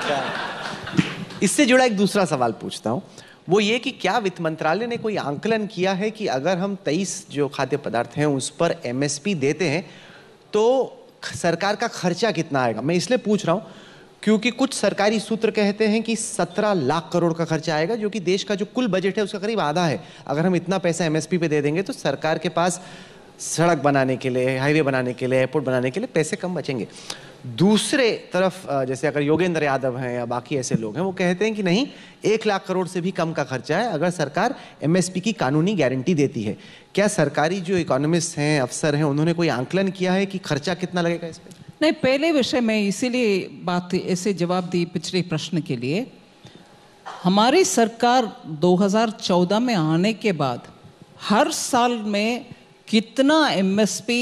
अच्छा, इससे जुड़ा एक दूसरा सवाल पूछता हूँ, वो ये कि क्या वित्त मंत्रालय ने कोई आंकलन किया है कि अगर हम 23 जो खाद्य पदार्थ हैं उस पर एमएसपी देते हैं तो सरकार का खर्चा कितना आएगा? मैं इसलिए पूछ रहा हूँ क्योंकि कुछ सरकारी सूत्र कहते हैं कि 17 लाख करोड़ का खर्चा आएगा, जो कि देश का जो कुल बजट है उसका करीब आधा है। अगर हम इतना पैसा एमएसपी पे दे देंगे तो सरकार के पास सड़क बनाने के लिए, हाईवे बनाने के लिए, एयरपोर्ट बनाने के लिए पैसे कम बचेंगे। दूसरे तरफ जैसे अगर योगेंद्र यादव हैं या बाकी ऐसे लोग हैं, वो कहते हैं कि नहीं, 1 लाख करोड़ से भी कम का खर्चा है अगर सरकार एमएसपी की कानूनी गारंटी देती है। क्या सरकारी जो इकोनॉमिस्ट हैं, अफसर हैं, उन्होंने कोई आंकलन किया है कि खर्चा कितना लगेगा इस पर? नहीं, पहले विषय में इसीलिए बात ऐसे जवाब दी पिछले प्रश्न के लिए। हमारी सरकार 2014 में आने के बाद हर साल में कितना एमएसपी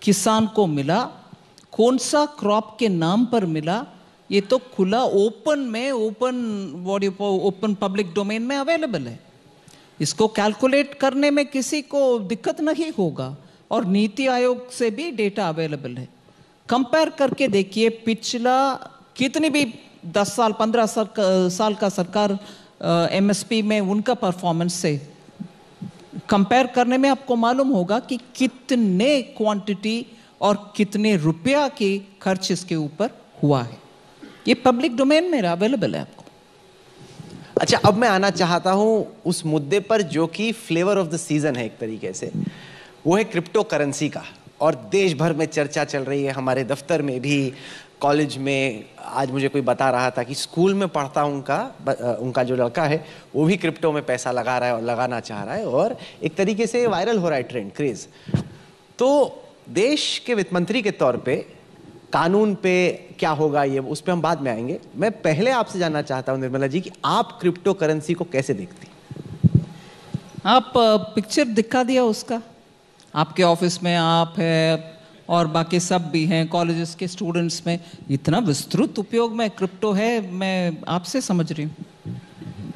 किसान को मिला, कौन सा क्रॉप के नाम पर मिला, ये तो खुला ओपन पब्लिक डोमेन में अवेलेबल है। इसको कैलकुलेट करने में किसी को दिक्कत नहीं होगा और नीति आयोग से भी डेटा अवेलेबल है। कंपेयर करके देखिए, पिछला कितनी भी 10 साल 15 साल का सरकार एमएसपी में उनका परफॉर्मेंस से कंपेयर करने में आपको मालूम होगा कि कितने क्वांटिटी और कितने रुपया की खर्च इसके ऊपर हुआ है। ये पब्लिक डोमेन में अवेलेबल है आपको। अच्छा, अब मैं आना चाहता हूं उस मुद्दे पर जो कि फ्लेवर ऑफ द सीजन है एक तरीके से, वो है क्रिप्टो करेंसी का। और देश भर में चर्चा चल रही है, हमारे दफ्तर में भी, कॉलेज में। आज मुझे कोई बता रहा था कि स्कूल में पढ़ता उनका जो लड़का है वो भी क्रिप्टो में पैसा लगा रहा है और लगाना चाह रहा है, और एक तरीके से वायरल हो रहा है ट्रेंड, क्रेज। तो देश के वित्त मंत्री के तौर पे कानून पे क्या होगा, ये उस पर हम बाद में आएंगे। मैं पहले आपसे जानना चाहता हूं निर्मला जी कि आप क्रिप्टो करेंसी को कैसे देखती? आप पिक्चर दिखा दिया उसका, आपके ऑफिस में आप है और बाकी सब भी हैं, कॉलेजेस के स्टूडेंट्स में इतना विस्तृत उपयोग में क्रिप्टो है, मैं आपसे समझ रही हूँ।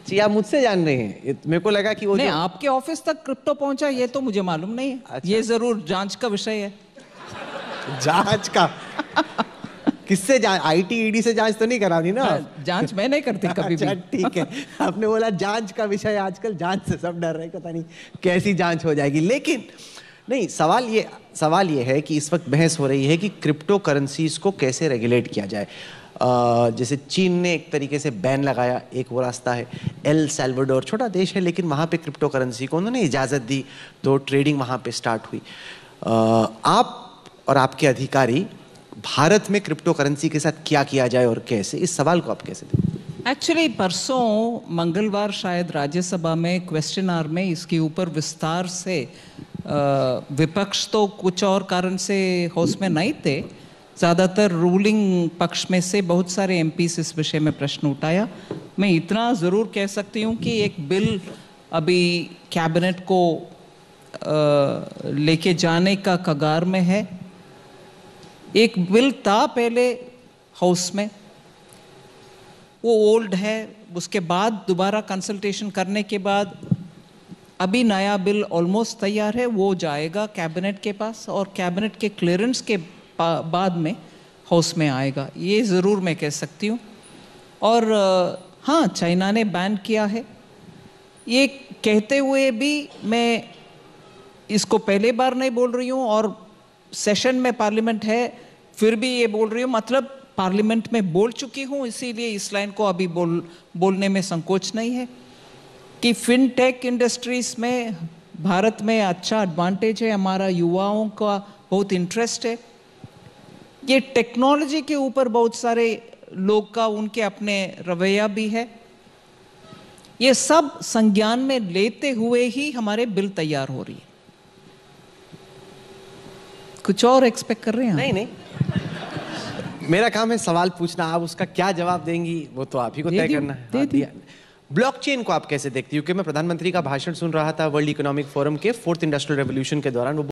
जी, आप मुझसे जान रहे हैं? मेरे को लगा कि वो नहीं, आपके ऑफिस तक क्रिप्टो पहुंचा ये तो मुझे मालूम नहीं है। अच्छा। ये जरूर जांच का विषय है। जांच का? किससे जांच? आईटी ईडी से जांच तो नहीं करानी ना? जांच मैं नहीं करती कभी भी। ठीक है, आपने बोला जांच का विषय, आजकल जांच से सब डर रहे, पता नहीं कैसी जांच हो जाएगी। लेकिन नहीं, सवाल ये है कि इस वक्त बहस हो रही है कि क्रिप्टो करेंसीज को कैसे रेगुलेट किया जाए। जैसे चीन ने एक तरीके से बैन लगाया, एक वो रास्ता है। एल सैल्वाडोर छोटा देश है लेकिन वहाँ पे क्रिप्टो करेंसी को उन्होंने इजाज़त दी, तो ट्रेडिंग वहाँ पे स्टार्ट हुई। आप और आपके अधिकारी भारत में क्रिप्टो करेंसी के साथ क्या किया जाए और कैसे, इस सवाल को आप कैसे देखते? एक्चुअली परसों मंगलवार शायद राज्यसभा में क्वेश्चन आवर में इसके ऊपर विस्तार से, विपक्ष तो कुछ और कारण से हाउस में नहीं थे, ज़्यादातर रूलिंग पक्ष में से बहुत सारे एमपीस इस विषय में प्रश्न उठाया। मैं इतना ज़रूर कह सकती हूँ कि एक बिल अभी कैबिनेट को लेके जाने का कगार में है। एक बिल था पहले हाउस में, वो ओल्ड है, उसके बाद दोबारा कंसल्टेशन करने के बाद अभी नया बिल ऑलमोस्ट तैयार है, वो जाएगा कैबिनेट के पास और कैबिनेट के क्लियरेंस के बाद में हाउस में आएगा, ये ज़रूर मैं कह सकती हूँ। और हाँ, चाइना ने बैन किया है, ये कहते हुए भी मैं इसको पहली बार नहीं बोल रही हूँ और सेशन में पार्लियामेंट है फिर भी ये बोल रही हूँ, मतलब पार्लियामेंट में बोल चुकी हूँ, इसीलिए इस लाइन को अभी बोलने में संकोच नहीं है कि फिनटेक इंडस्ट्रीज में भारत में अच्छा एडवांटेज है, हमारा युवाओं का बहुत इंटरेस्ट है। ये टेक्नोलॉजी के ऊपर बहुत सारे लोग का उनके अपने रवैया भी है। ये सब संज्ञान में लेते हुए ही हमारे बिल तैयार हो रही है। कुछ और एक्सपेक्ट कर रहे हैं? नहीं, मेरा काम है सवाल पूछना, आप उसका क्या जवाब देंगी वो तो आप ही को तय करना है। ब्लॉकचेन को आप कैसे देखती हो? क्योंकि मैं प्रधानमंत्री का भाषण सुन रहा था वर्ल्ड इकोनॉमिक फोरम के 4th इंडस्ट्रियल रेवोल्यूशन के दौरान, वो